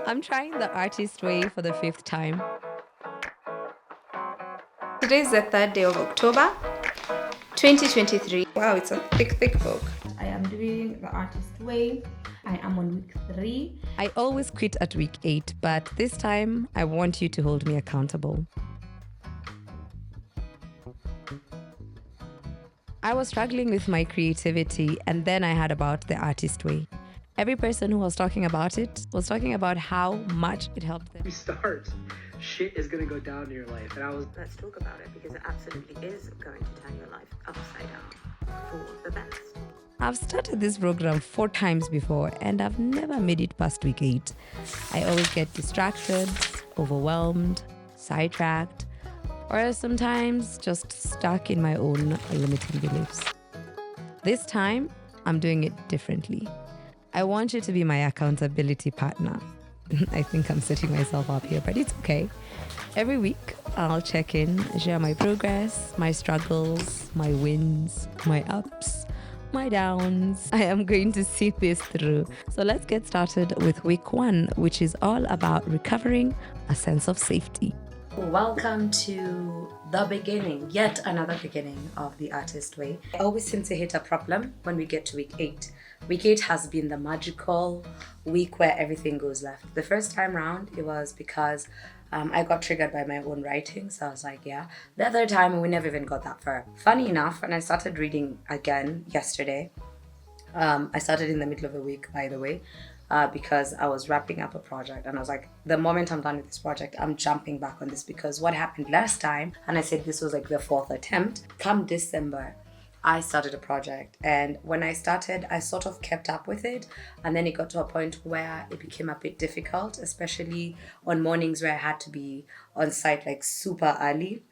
I'm trying the artist way for the fifth time. Today is the 3rd day of October 2023. Wow, it's a thick book. I am doing the artist way. I am on week 3. I always quit at week 8, but this time I want you to hold me accountable. I was struggling with my creativity, and then I heard about the artist way. Every person who was talking about it was talking about how much it helped them. You start, shit is gonna go down in your life. And I was, Let's talk about it because it absolutely is going to turn your life upside down for the best. I've started this program 4 times before, and I've never made it past week 8. I always get distracted, overwhelmed, sidetracked, or sometimes just stuck in my own limiting beliefs. This time, I'm doing it differently. I want you to be my accountability partner. I think I'm setting myself up here, but it's okay. Every week, I'll check in, share my progress, my struggles, my wins, my ups, my downs. I am going to see this through. So let's get started with week 1, which is all about recovering a sense of safety. Welcome to the beginning, yet another beginning of the artist way. I always seem to hit a problem when we get to week 8. Week 8 has been the magical week where everything goes left. The first time round, it was because I got triggered by my own writing, so I was like, yeah. The other time, we never even got that far. Funny enough, when I started reading again yesterday, I started in the middle of the week, by the way, because I was wrapping up a project, and I was like, the moment I'm done with this project, I'm jumping back on this, because what happened last time, and I said this was like the 4th attempt, come December, I started a project, and when I started, I sort of kept up with it, and then it got to a point where it became a bit difficult, especially on mornings where I had to be on site like super early.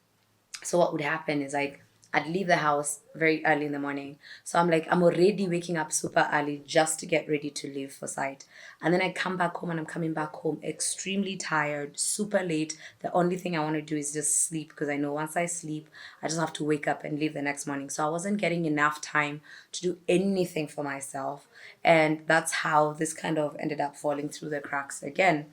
So what would happen is like I'd leave the house very early in the morning. So I'm already waking up super early just to get ready to leave for site. And then I come back home, and I'm coming back home extremely tired, super late. The only thing I want to do is just sleep, because I know once I sleep, I just have to wake up and leave the next morning. So I wasn't getting enough time to do anything for myself. And that's how this kind of ended up falling through the cracks again.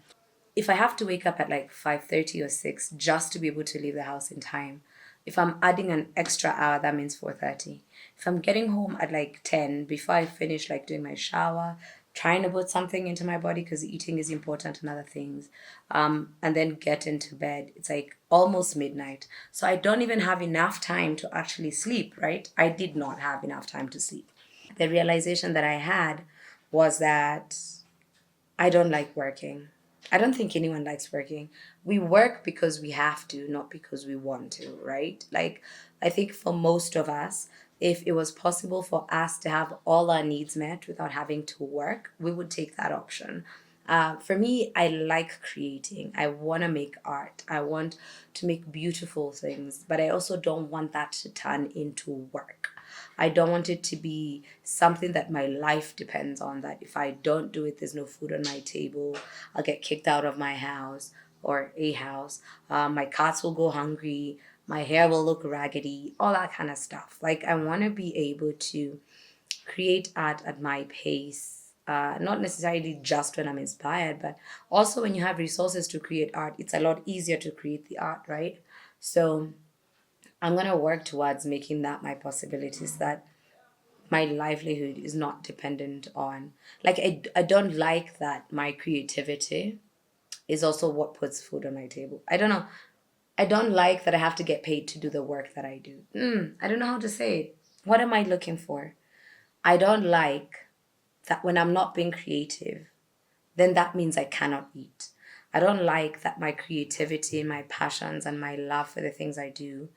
If I have to wake up at like 5:30 or 6 just to be able to leave the house in time, if I'm adding an extra hour, that means 4:30. If I'm getting home at like 10 before I finish like doing my shower, trying to put something into my body because eating is important and other things, and then get into bed, it's like almost midnight. So I don't even have enough time to actually sleep, right? I did not have enough time to sleep. The realization that I had was that I don't like working. I don't think anyone likes working. We work because we have to, not because we want to, right? Like, I think for most of us, if it was possible for us to have all our needs met without having to work, we would take that option. For me, I like creating. I want to make art. I want to make beautiful things, but I also don't want that to turn into work. I don't want it to be something that my life depends on, that if I don't do it, there's no food on my table, I'll get kicked out of my house or a house, my cats will go hungry, my hair will look raggedy, all that kind of stuff. Like, I want to be able to create art at my pace. Not necessarily just when I'm inspired, but also when you have resources to create art, it's a lot easier to create the art, right? So I'm going to work towards making that my possibilities, that my livelihood is not dependent on, like, I don't like that my creativity is also what puts food on my table. I don't know. I don't like that I have to get paid to do the work that I do. I don't know how to say it. What am I looking for? I don't like that when I'm not being creative, then that means I cannot eat. I don't like that my creativity, my passions, and my love for the things I do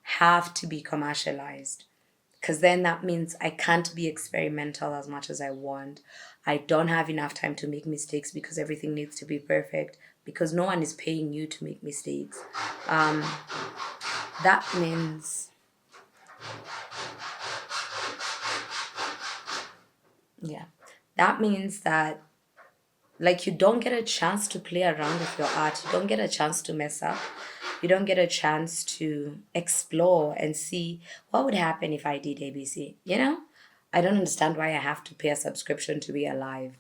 have to be commercialized, because then that means I can't be experimental as much as I want. I don't have enough time to make mistakes because everything needs to be perfect, because no one is paying you to make mistakes. That means, yeah, that means that, like, you don't get a chance to play around with your art. You don't get a chance to mess up. You don't get a chance to explore and see what would happen if I did ABC. I don't understand why I have to pay a subscription to be alive.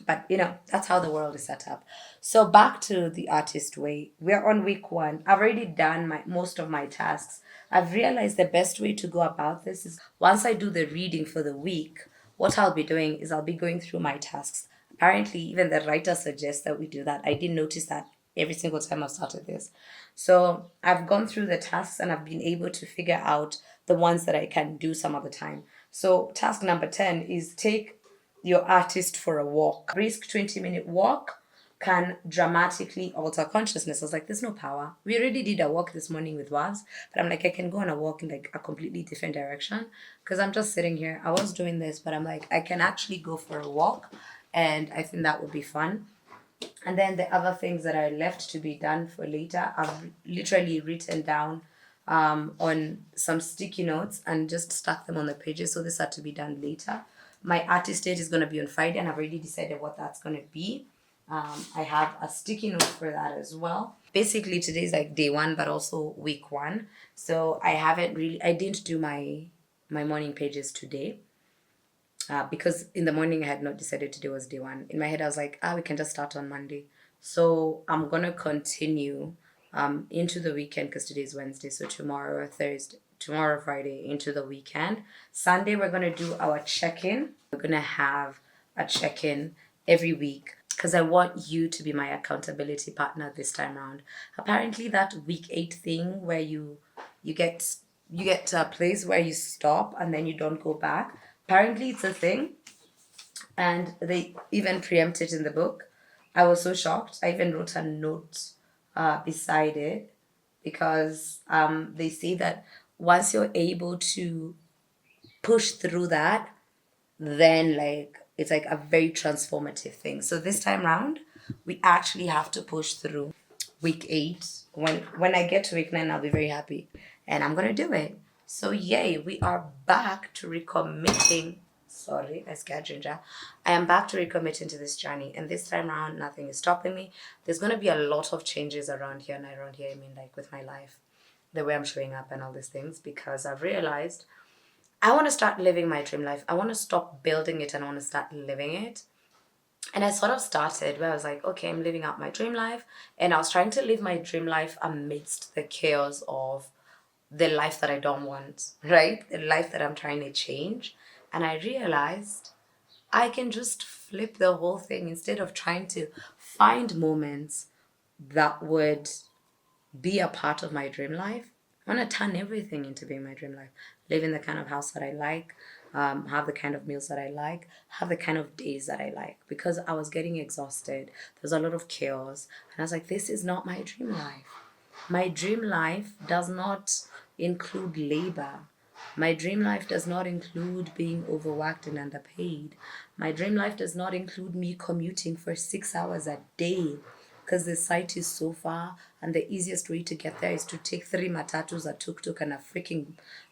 But that's how the world is set up. So back to the artist way. We're on week 1. I've already done most of my tasks. I've realized the best way to go about this is once I do the reading for the week, what I'll be doing is I'll be going through my tasks. Apparently, even the writer suggests that we do that. I didn't notice that every single time I've started this. So I've gone through the tasks and I've been able to figure out the ones that I can do some of the time. So task number 10 is take your artist for a walk. A brisk 20-minute walk can dramatically alter consciousness. I was like, there's no power. We already did a walk this morning with Wavs, but I'm like, I can go on a walk in like a completely different direction because I'm just sitting here. I was doing this, but I'm like, I can actually go for a walk, and I think that would be fun. And then the other things that are left to be done for later, I've literally written down on some sticky notes and just stuck them on the pages. So this had to be done later. My artist date is going to be on Friday, and I've already decided what that's going to be. I have a sticky note for that as well. Basically, today's like day 1, but also week 1. So I didn't do my morning pages today because in the morning I had not decided today was day 1. In my head, I was like, we can just start on Monday. So I'm going to continue into the weekend because today is Wednesday. So tomorrow, Friday, into the weekend. Sunday, we're going to do our check-in. We're going to have a check-in every week because I want you to be my accountability partner this time around. Apparently, that week 8 thing where you get to a place where you stop and then you don't go back. Apparently, it's a thing. And they even preempt it in the book. I was so shocked. I even wrote a note beside it because they say that once you're able to push through that, then it's like a very transformative thing. So this time round, we actually have to push through week 8. When I get to week 9, I'll be very happy. And I'm going to do it. So yay, we are back to recommitting. Sorry, I scared Ginger. I am back to recommitting to this journey. And this time around, nothing is stopping me. There's going to be a lot of changes around here. And around here, I mean like with my life, the way I'm showing up and all these things. Because I've realized I want to start living my dream life. I want to stop building it and I want to start living it. And I sort of started where I was like, okay, I'm living out my dream life. And I was trying to live my dream life amidst the chaos of the life that I don't want, right? The life that I'm trying to change. And I realized I can just flip the whole thing instead of trying to find moments that would be a part of my dream life. I want to turn everything into being my dream life. Live in the kind of house that I like, have the kind of meals that I like, have the kind of days that I like. Because I was getting exhausted. There's a lot of chaos. And I was like, this is not my dream life. My dream life does not include labor. My dream life does not include being overworked and underpaid. My dream life does not include me commuting for 6 hours a day because the site is so far and the easiest way to get there is to take 3 matatus, a tuk-tuk, and a freaking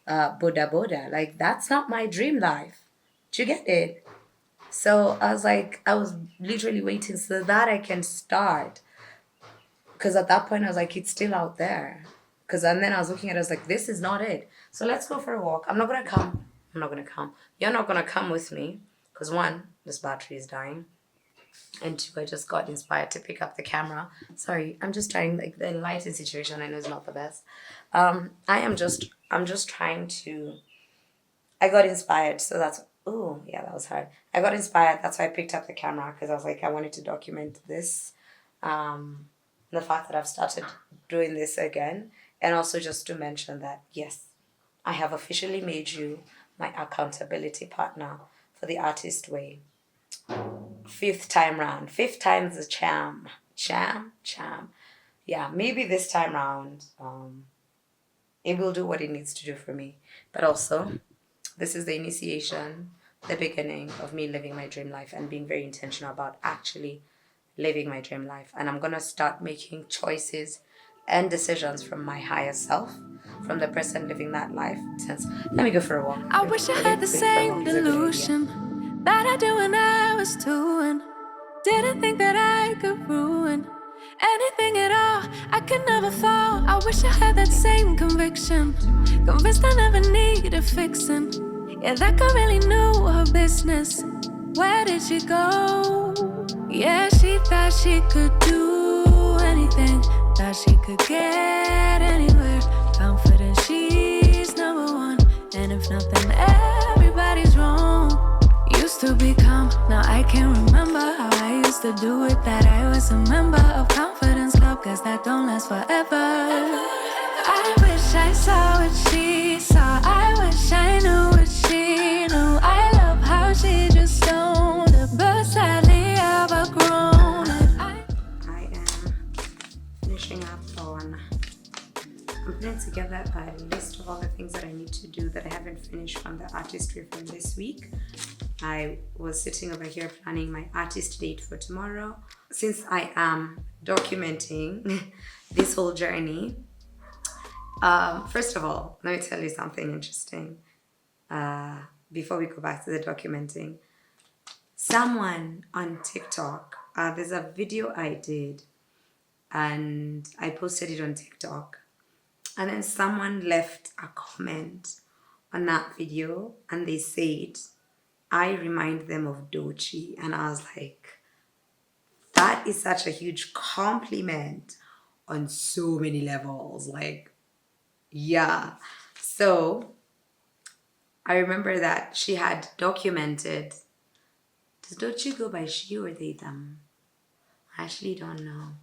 boda. Like, that's not my dream life. Do you get it? So I was literally waiting so that I can start. Because at that point, I was like, it's still out there. And then I was looking at it, I was like, this is not it. So let's go for a walk. I'm not going to come. You're not going to come with me. Because 1, this battery is dying. And 2, I just got inspired to pick up the camera. Sorry, I'm just trying, like, the lighting situation I know is not the best. I'm just trying to, I got inspired. So that's, that was hard. I got inspired. That's why I picked up the camera because I was like, I wanted to document this. The fact that I've started doing this again. And also just to mention that, yes, I have officially made you my accountability partner for the artist way. 5th time round. 5th time's the charm. Charm. Yeah, maybe this time round, it will do what it needs to do for me. But also, this is the initiation, the beginning of me living my dream life and being very intentional about actually living my dream life. And I'm going to start making choices and decisions from my higher self, from the person living that life. Let me go for a walk. I wish I had the same delusion that I do when I was 2 and didn't think that I could ruin anything at all. I could never fall. I wish I had that same conviction, convinced I never needed fixing. Yeah, that girl really knew her business. Where did she go? Yeah, she thought she could do anything, thought she could get anywhere. Confident she's number one, and if nothing, everybody's wrong. Used to be calm, now I can't remember how I used to do it. That I was a member of Confidence Club, cause that don't last forever. I wish I saw what she saw, I wish I knew what she knew. I love how she just owned it, but sadly I've outgrown it. I am finishing up on, I'm putting together a list of all the things that I need to do that I haven't finished from the artistry from this week. I was sitting over here planning my artist date for tomorrow. Since I am documenting this whole journey, first of all, let me tell you something interesting. Before we go back to the documenting, someone on TikTok, there's a video I did and I posted it on TikTok, and then someone left a comment on that video and they said, I remind them of Doechii. And I was like, that is such a huge compliment on so many levels. Like, yeah. So I remember that she had documented. Does Doechii go by she or they, them? I actually don't know.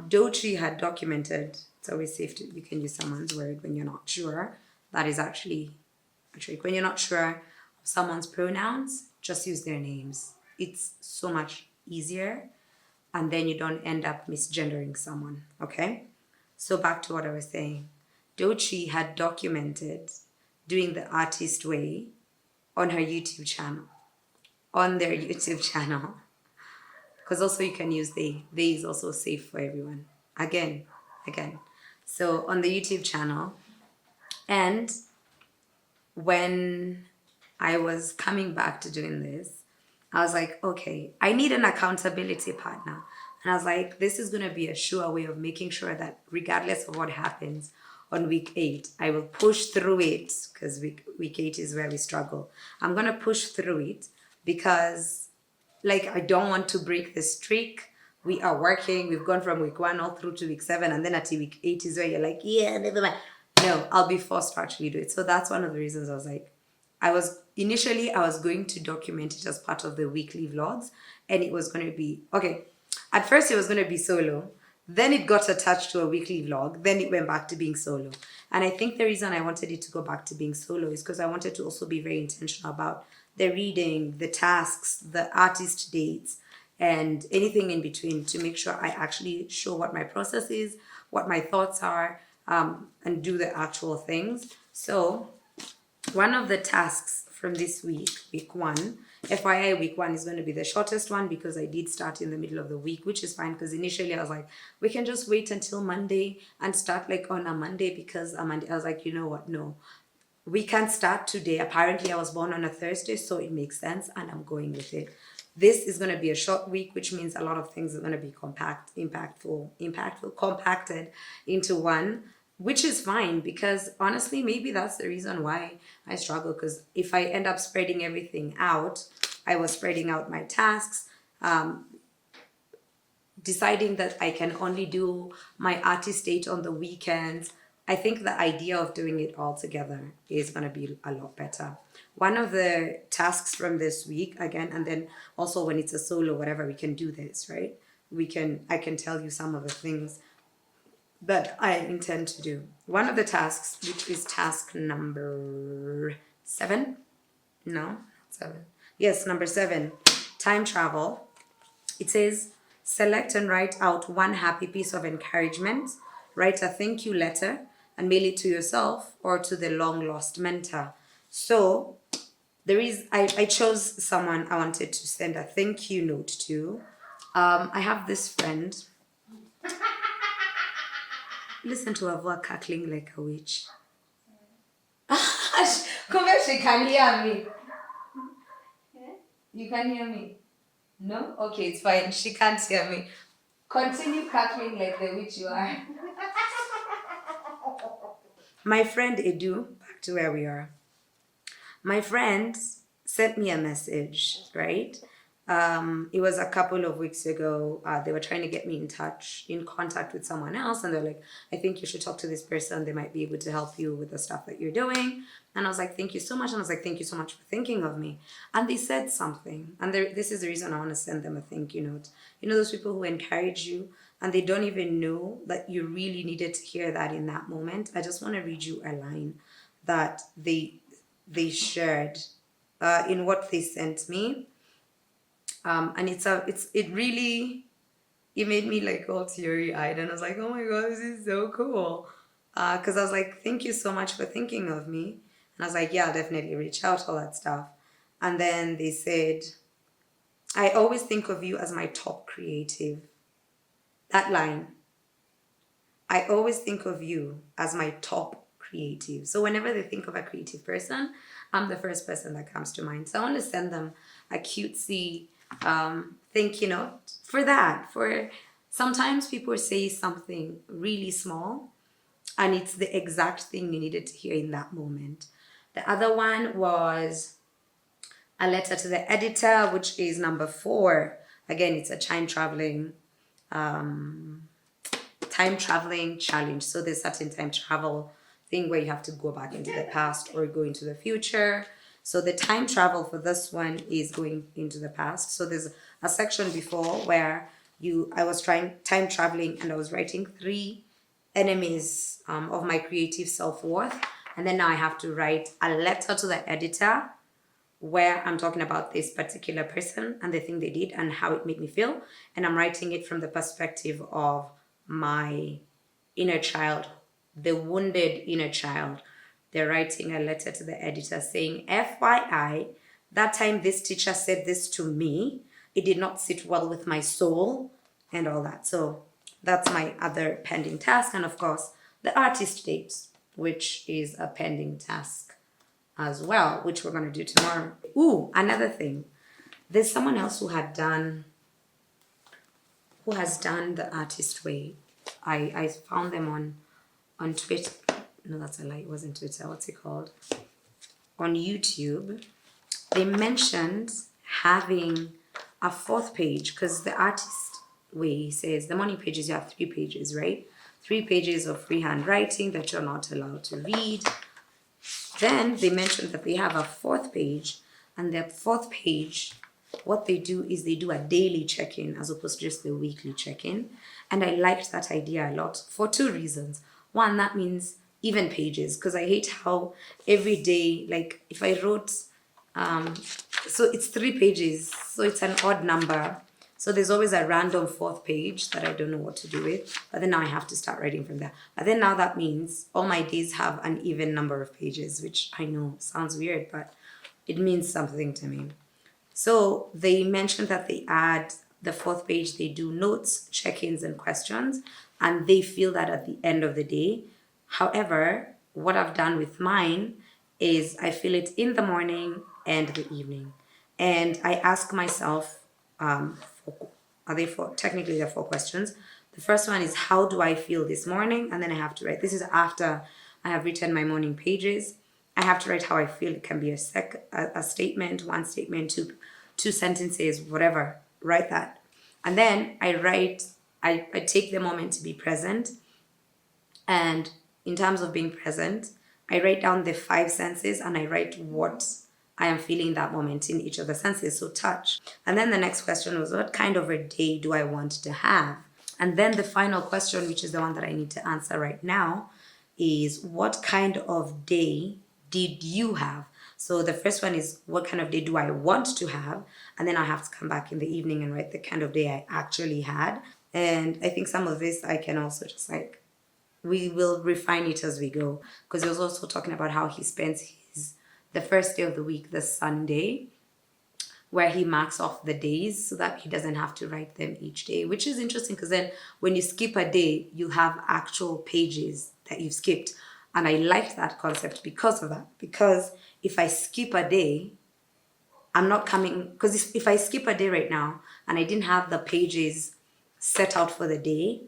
Doechii had documented. It's always safe to, you can use someone's word when you're not sure. That is actually a trick. When you're not sure of someone's pronouns, just use their names. It's so much easier, and then you don't end up misgendering someone, okay? So back to what I was saying. Doechii had documented doing the artist way on her YouTube channel, on their YouTube channel. Because also you can use they. They is also safe for everyone. Again. So on the YouTube channel. And when I was coming back to doing this, I was like, okay, I need an accountability partner. And I was like, this is going to be a sure way of making sure that regardless of what happens on week 8, I will push through it, because week 8 is where we struggle. I'm going to push through it because, like, I don't want to break the streak. We are working. We've gone from week 1 all through to week 7. And then at week 8 is where you're like, yeah, never mind. No, I'll be forced to actually do it. So that's one of the reasons I was like, I was going to document it as part of the weekly vlogs. And it was going to be, okay, at first it was going to be solo. Then it got attached to a weekly vlog. Then it went back to being solo. And I think the reason I wanted it to go back to being solo is because I wanted to also be very intentional about the reading, the tasks, the artist dates, and anything in between, to make sure I actually show what my process is, what my thoughts are, and do the actual things. So one of the tasks from this week 1, FYI, week 1 is going to be the shortest one because I did start in the middle of the week, which is fine, because initially I was like, we can just wait until Monday and start like on a Monday, because I was like, you know what, no, we can't start today. Apparently I was born on a Thursday, so it makes sense, and I'm going with it. This is going to be a short week, which means a lot of things are going to be compacted into one, which is fine, because honestly, maybe that's the reason why I struggle. Because if I end up spreading everything out, I was spreading out my tasks, deciding that I can only do my artist date on the weekends. I think the idea of doing it all together is going to be a lot better. One of the tasks from this week, again, and then also when it's a solo, whatever, we can do this, right? I can tell you some of the things that I intend to do. One of the tasks, which is task number 7. No, 7. Yes, number 7, time travel. It says, select and write out one happy piece of encouragement. Write a thank you letter and mail it to yourself or to the long lost mentor. So I chose someone I wanted to send a thank you note to. I have this friend. Listen to her voice cackling like a witch. Come here, she can hear me. You can hear me? No? Okay, it's fine. She can't hear me. Continue cackling like the witch you are. My friend Edu, back to where we are. My friend sent me a message, right? It was a couple of weeks ago. They were trying to get me in contact with someone else, and they're like, I think you should talk to this person. They might be able to help you with the stuff that you're doing. And I was like, thank you so much. And I was like, thank you so much for thinking of me. And they said something, and this is the reason I want to send them a thank you note. You know, those people who encourage you, and they don't even know that you really needed to hear that in that moment. I just want to read you a line that they shared in what they sent me. And it made me like all teary-eyed, and I was like, oh my god, this is so cool. Because I was like, thank you so much for thinking of me. And I was like, yeah, I'll definitely reach out, all that stuff. And then they said, I always think of you as my top creative. That line, I always think of you as my top creative. So whenever they think of a creative person, I'm the first person that comes to mind. So I want to send them a cutesy thank you note for that. For sometimes people say something really small and it's the exact thing you needed to hear in that moment. The other one was a letter to the editor, which is number 4. Again, it's a time traveling challenge. So there's certain time travel thing where you have to go back into the past or go into the future. So the time travel for this one is going into the past. So there's a section before where I was trying time traveling, and I was writing 3 enemies of my creative self-worth. And then now I have to write a letter to the editor where I'm talking about this particular person and the thing they did and how it made me feel. And I'm writing it from the perspective of my inner child, the wounded inner child. They're writing a letter to the editor saying, FYI, that time this teacher said this to me, it did not sit well with my soul and all that. So that's my other pending task. And of course, the artist dates, which is a pending task as well, which we're going to do tomorrow. Ooh, another thing. There's someone else who has done the artist way. I found them on Twitter. No, that's a lie. It wasn't Twitter. What's it called? On YouTube. They mentioned having a 4th page, because the artist way says the morning pages, you have 3 pages, right? 3 pages of freehand writing that you're not allowed to read. Then they mentioned that they have a 4th page, and that 4th page, what they do is they do a daily check-in as opposed to just the weekly check-in. And I liked that idea a lot for 2 reasons. One, that means even pages, because I hate how every day, like if I wrote, so it's 3 pages, so it's an odd number. So there's always a random 4th page that I don't know what to do with, but then now I have to start writing from there. But then now that means all my days have an even number of pages, which I know sounds weird, but it means something to me. So they mentioned that they add the 4th page, they do notes, check-ins, and questions, and they feel that at the end of the day. However, what I've done with mine is I fill it in the morning and the evening. And I ask myself, technically there are 4 questions. The first one is, how do I feel this morning? And then I have to write, this is after I have written my morning pages. I have to write how I feel. It can be a statement, 1 statement, two sentences, whatever. Write that. And then I take the moment to be present. And in terms of being present, I write down the 5 senses, and I write what I am feeling that moment in each of the senses, so touch. And then the next question was, what kind of a day do I want to have? And then the final question, which is the one that I need to answer right now, is what kind of day did you have? So the first one is, what kind of day do I want to have? And then I have to come back in the evening and write the kind of day I actually had. And I think some of this I can also just we will refine it as we go. Because he was also talking about how he spends the first day of the week, the Sunday, where he marks off the days so that he doesn't have to write them each day, which is interesting because then when you skip a day, you have actual pages that you've skipped. And I liked that concept because of that. Because if I skip a day, I'm not coming, because if I skip a day right now and I didn't have the pages set out for the day,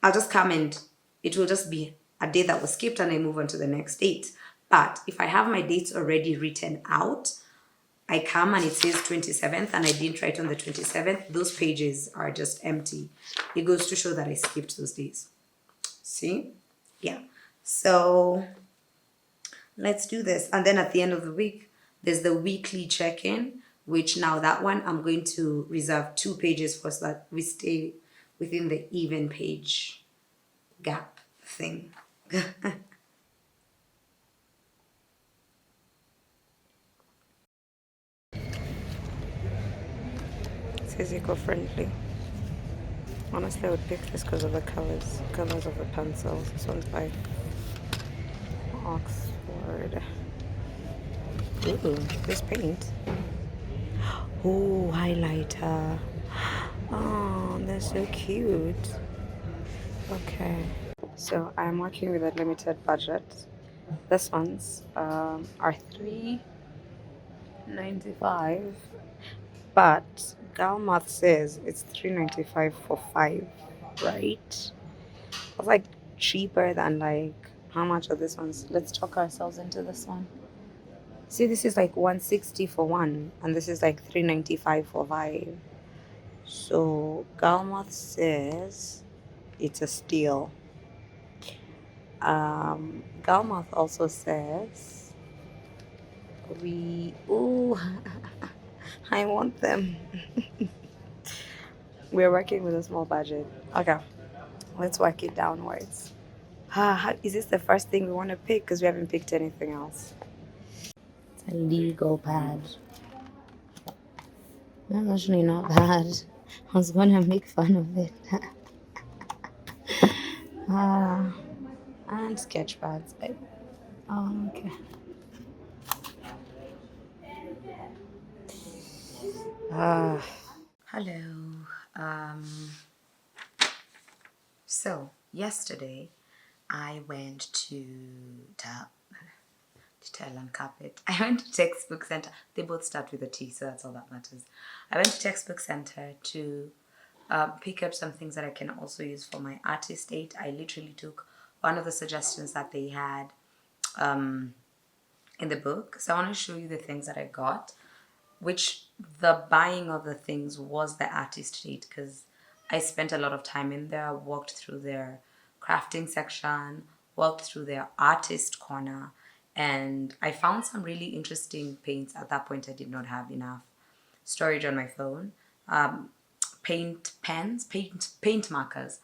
I'll just come and it will just be a day that was skipped and I move on to the next date. But if I have my dates already written out, I come and it says 27th and I didn't write on the 27th, those pages are just empty. It goes to show that I skipped those days. See? Yeah. So let's do this. And then at the end of the week, there's the weekly check-in, which now that one I'm going to reserve 2 pages for so that we stay within the even page gap thing. It says eco-friendly. Honestly, I would pick this because of the colors of the pencils. This one's by Oxford. Ooh, this paint. Oh, highlighter. Oh, they're so cute. Okay, so I'm working with a limited budget. This ones are $3.95, but Galmath says it's $3.95 for 5, right? It's like cheaper than like how much are this ones? Let's talk ourselves into this one. See, this is like 160 for 1, and this is like $3.95 for 5. So Galmath says it's a steal. Galmath also says I want them. We're working with a small budget. Okay, let's work it downwards. Is this the first thing we want to pick? Because we haven't picked anything else. It's a legal pad. That's actually not bad. I was gonna make fun of it. And sketch pads. Oh, okay. Hello. So yesterday I went to tell and carpet. I went to textbook center. They both start with a T, so that's all that matters. I went to textbook center to pick up some things that I can also use for my artist date. I literally took one of the suggestions that they had in the book. So I want to show you the things that I got, which the buying of the things was the artist date because I spent a lot of time in there, walked through their crafting section, walked through their artist corner, and I found some really interesting paints. At that point, I did not have enough storage on my phone. Paint pens, paint markers,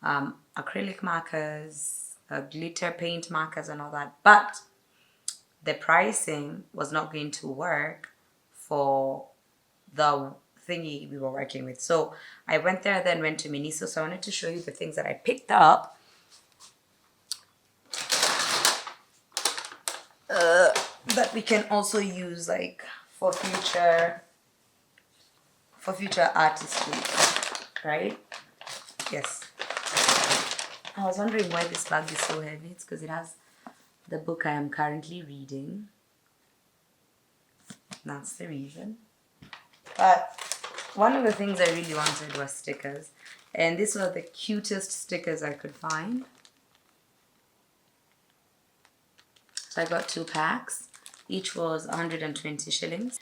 acrylic markers, glitter paint markers and all that. But the pricing was not going to work for the thingy we were working with. So I went there, then went to Miniso. So I wanted to show you the things that I picked up. That we can also use like for future artistry, right? Yes. I was wondering why this bag is so heavy. It's because it has the book I am currently reading. That's the reason. But one of the things I really wanted was stickers. And these were the cutest stickers I could find. So I got 2 packs. Each was 120 shillings.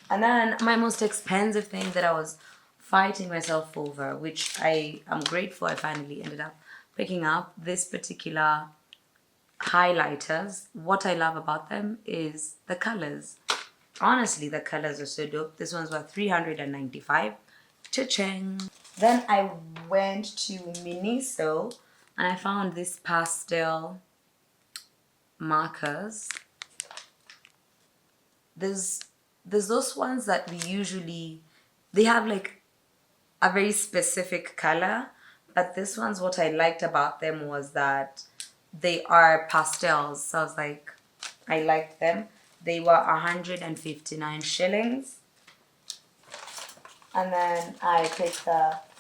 And then my most expensive thing that I was fighting myself over, which I am grateful I finally ended up picking up, this particular highlighters. What I love about them is the colors. Honestly, the colors are so dope. This one's worth 395. Cha-ching! Then I went to Miniso and I found these pastel markers. There's those ones that we usually, they have like a very specific color, but this one's, what I liked about them was that they are pastels. So I was like, I liked them. They were 159 shillings. And then I picked up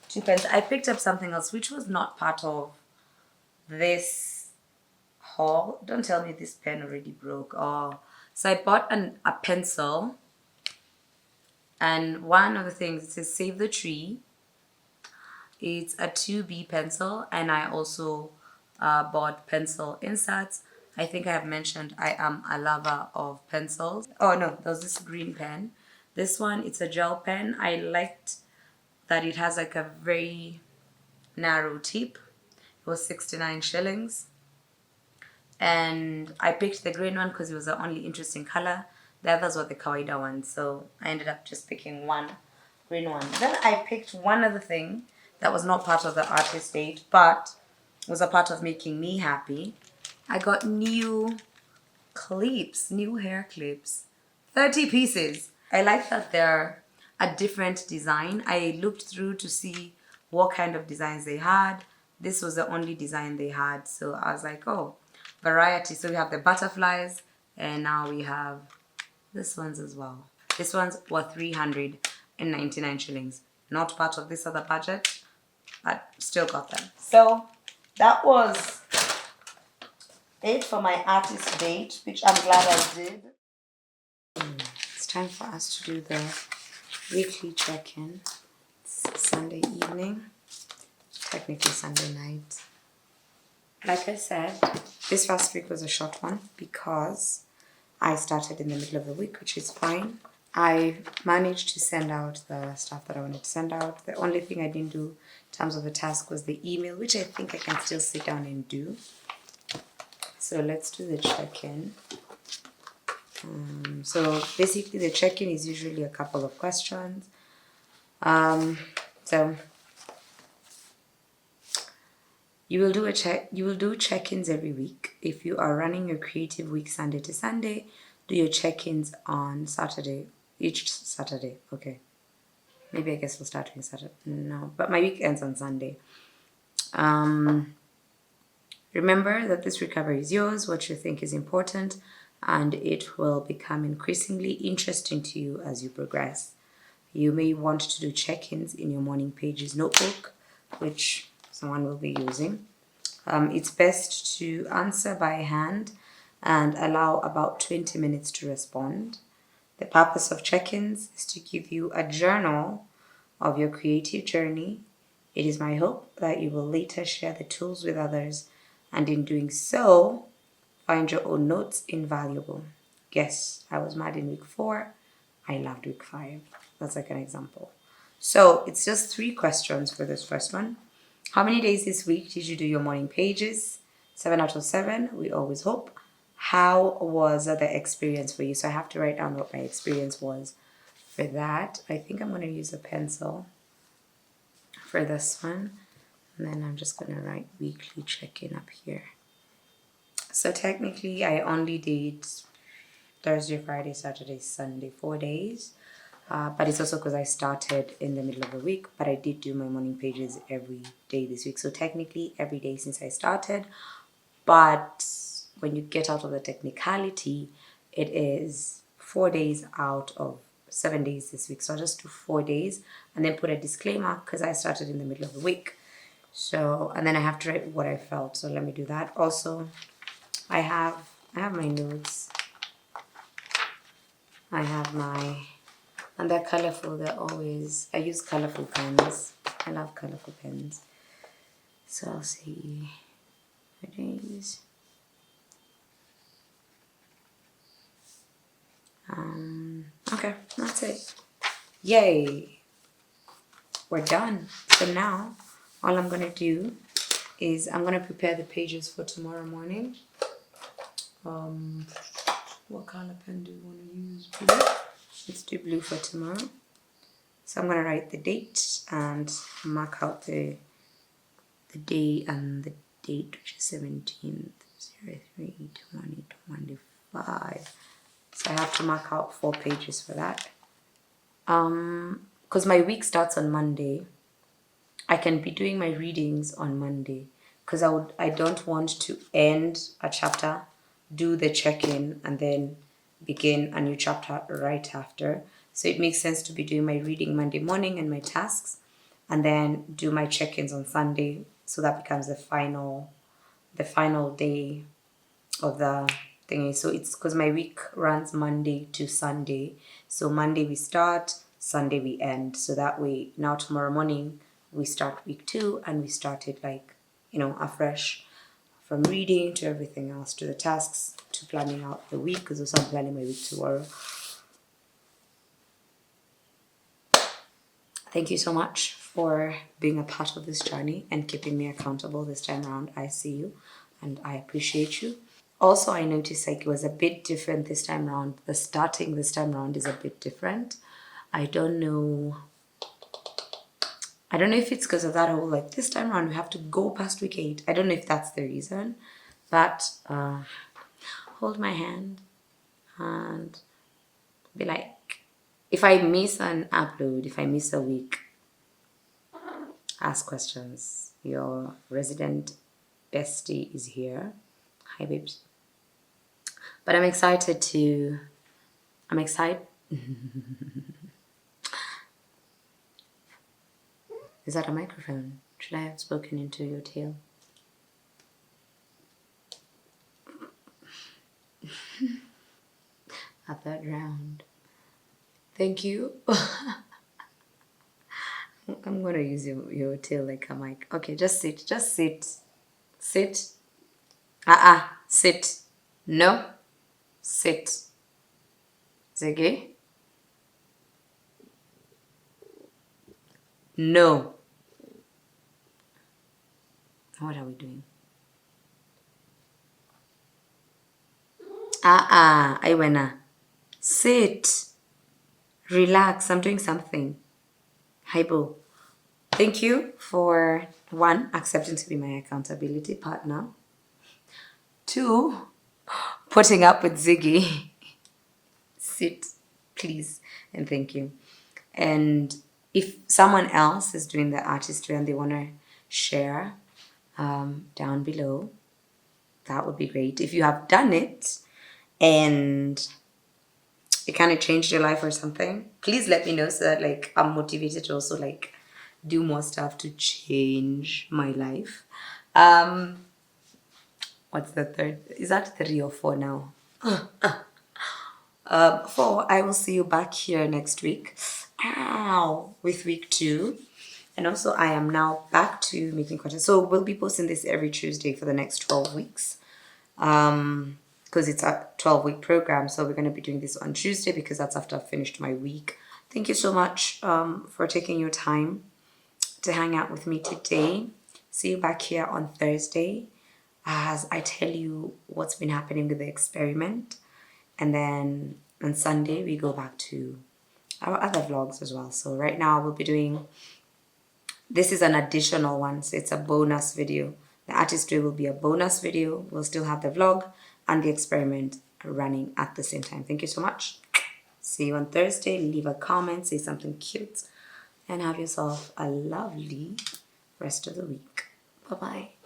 2 pens. I picked up something else which was not part of this haul. Don't tell me this pen already broke. Oh, so I bought a pencil. And one of the things, it says Save the Tree. It's a 2B pencil. And I also bought pencil inserts. I think I have mentioned I am a lover of pencils. Oh no, there's this green pen. This one, it's a gel pen. I liked that it has like a very narrow tip. It was 69 shillings. And I picked the green one because it was the only interesting color. The others were the kawaida ones, so I ended up just picking one green one. Then I picked one other thing that was not part of the artist date, but was a part of making me happy. I got new clips, new hair clips, 30 pieces. I like that they're a different design. I looked through to see what kind of designs they had. This was the only design they had, so I was like, oh, variety. So we have the butterflies, and now we have this ones as well. This ones were 399 shillings. Not part of this other budget, but still got them. So that was it for my artist date, which I'm glad I did. It's time for us to do the weekly check-in. It's Sunday evening, technically Sunday night. Like I said, this first week was a short one because I started in the middle of the week, which is fine. I managed to send out the stuff that I wanted to send out. The only thing I didn't do in terms of the task was the email, which I think I can still sit down and do. So let's do the check-in. So basically the check-in is usually a couple of questions. So you will do check-ins every week. If you are running your creative week Sunday to Sunday, do your check-ins on Saturday, each Saturday. Okay. Maybe I guess we'll start doing Saturday. No, but my week ends on Sunday. Remember that this recovery is yours, what you think is important, and it will become increasingly interesting to you as you progress. You may want to do check-ins in your morning pages notebook, which someone will be using. It's best to answer by hand and allow about 20 minutes to respond. The purpose of check-ins is to give you a journal of your creative journey. It is my hope that you will later share the tools with others, and in doing so, find your own notes invaluable. Yes, I was mad in week 4. I loved week 5. That's like an example. So it's just 3 questions for this first one. How many days this week did you do your morning pages? 7 out of 7, we always hope. How was the experience for you? So I have to write down what my experience was for that. I think I'm going to use a pencil for this one. And then I'm just going to write weekly check-in up here. So technically I only did Thursday, Friday, Saturday, Sunday, 4 days. But it's also because I started in the middle of the week, but I did do my morning pages every day this week. So technically every day since I started. But when you get out of the technicality, it is 4 days out of 7 days this week. So I'll just do 4 days and then put a disclaimer because I started in the middle of the week. So, and then I have to write what I felt. So let me do that. Also, I have my notes. I have my, and they're colorful. They're always, I use colorful pens. I love colorful pens. So I'll see what days. Okay, that's it. Yay. We're done. So now all I'm going to do is I'm going to prepare the pages for tomorrow morning. What color pen do you want to use? Blue? Let's do blue for tomorrow. So I'm going to write the date and mark out the day and the date, which is 17th, 03/2025. So I have to mark out 4 pages for that. Because my week starts on Monday, I can be doing my readings on Monday because I don't want to end a chapter, do the check-in, and then begin a new chapter right after. So it makes sense to be doing my reading Monday morning and my tasks, and then do my check-ins on Sunday. So that becomes the final day of the thingy. So it's because my week runs Monday to Sunday. So Monday we start, Sunday we end. So that way now tomorrow morning we start week 2 and we start it like, afresh from reading to everything else, to the tasks, to planning out the week, because also I'm planning my week tomorrow. Thank you so much for being a part of this journey and keeping me accountable this time around. I see you and I appreciate you. Also, I noticed like it was a bit different this time around. The starting this time around is a bit different. I don't know if it's because of that whole like this time around we have to go past week 8. I don't know if that's the reason, but hold my hand and be like, if I miss an upload, if I miss a week, ask questions. Your resident bestie is here. Hi babes. But I'm excited. Is that a microphone? Should I have spoken into your tail? A third round. Thank you. I'm gonna use your tail like a mic. Okay, just sit. Just sit. Sit. Sit. No. Sit. Ziggy. No. What are we doing? Iwena. Sit. Relax. I'm doing something. Hi, boo. Thank you for 1, accepting to be my accountability partner. 2, putting up with Ziggy. Sit, please, and thank you. And if someone else is doing the artistry and they want to share down below, that would be great. If you have done it and it kind of changed your life or something, please let me know so that like I'm motivated to also like do more stuff to change my life. What's the third? Is that 3 or 4 now? 4. I will see you back here next week. With week 2. And also I am now back to making content. So we'll be posting this every Tuesday for the next 12 weeks. Because it's a 12-week program. So we're going to be doing this on Tuesday because that's after I've finished my week. Thank you so much for taking your time to hang out with me today. See you back here on Thursday as I tell you what's been happening with the experiment. And then on Sunday, we go back to our other vlogs as well. So right now we'll be doing, this is an additional one. So it's a bonus video. The artistry will be a bonus video. We'll still have the vlog and the experiment running at the same time. Thank you so much. See you on Thursday. Leave a comment, say something cute, and have yourself a lovely rest of the week. Bye-bye.